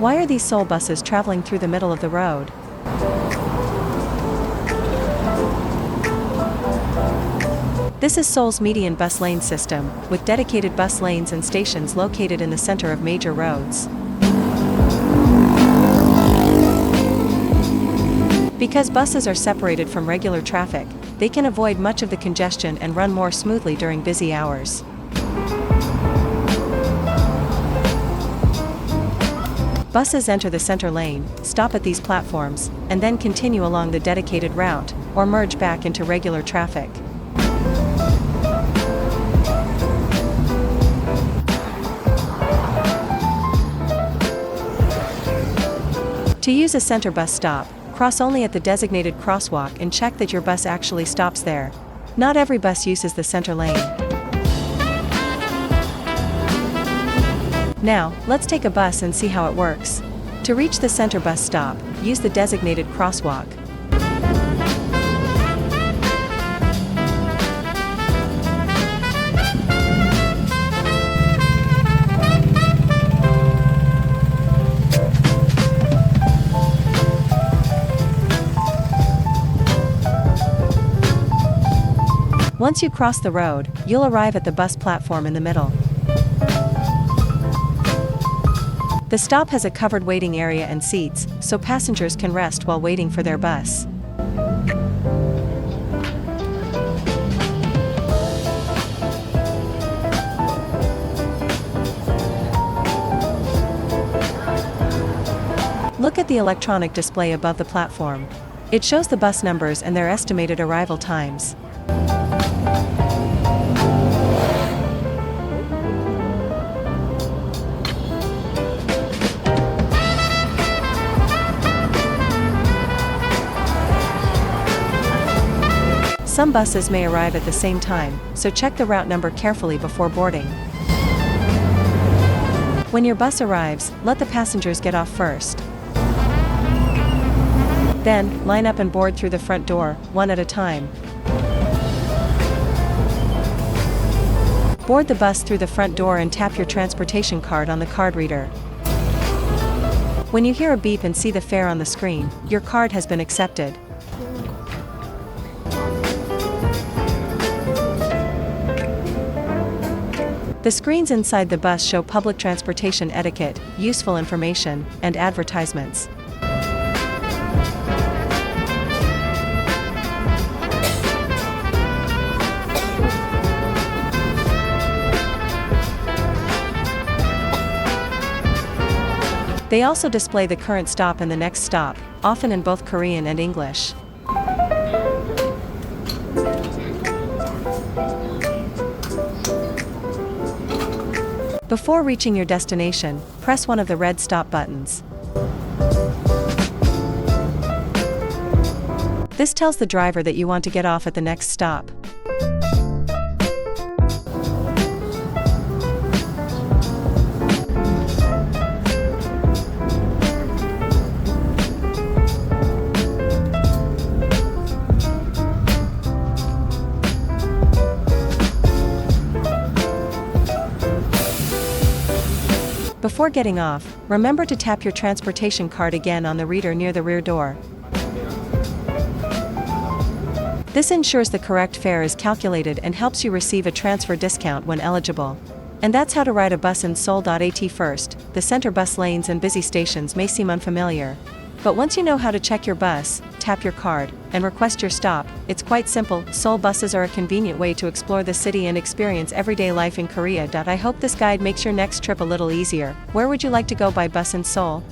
Why are these Seoul buses traveling through the middle of the road? This is Seoul's median bus lane system, with dedicated bus lanes and stations located in the center of major roads. Because buses are separated from regular traffic, they can avoid much of the congestion and run more smoothly during busy hours. Buses enter the center lane, stop at these platforms, and then continue along the dedicated route, or merge back into regular traffic. To use a center bus stop, cross only at the designated crosswalk and check that your bus actually stops there. Not every bus uses the center lane. Now, let's take a bus and see how it works. To reach the center bus stop, use the designated crosswalk. Once you cross the road, you'll arrive at the bus platform in the middle. The stop has a covered waiting area and seats, so passengers can rest while waiting for their bus. Look at the electronic display above the platform. It shows the bus numbers and their estimated arrival times. Some buses may arrive at the same time, so check the route number carefully before boarding. When your bus arrives, let the passengers get off first. Then, line up and board through the front door, one at a time. Board the bus through the front door and tap your transportation card on the card reader. When you hear a beep and see the fare on the screen, your card has been accepted. The screens inside the bus show public transportation etiquette, useful information, and advertisements. They also display the current stop and the next stop, often in both Korean and English. Before reaching your destination, press one of the red stop buttons. This tells the driver that you want to get off at the next stop. Before getting off, remember to tap your transportation card again on the reader near the rear door. This ensures the correct fare is calculated and helps you receive a transfer discount when eligible. And that's how to ride a bus in Seoul.at. First, the center bus lanes and busy stations may seem unfamiliar. But once you know how to check your bus, tap your card, and request your stop, it's quite simple. Seoul buses are a convenient way to explore the city and experience everyday life in Korea. I hope this guide makes your next trip a little easier. Where would you like to go by bus in Seoul?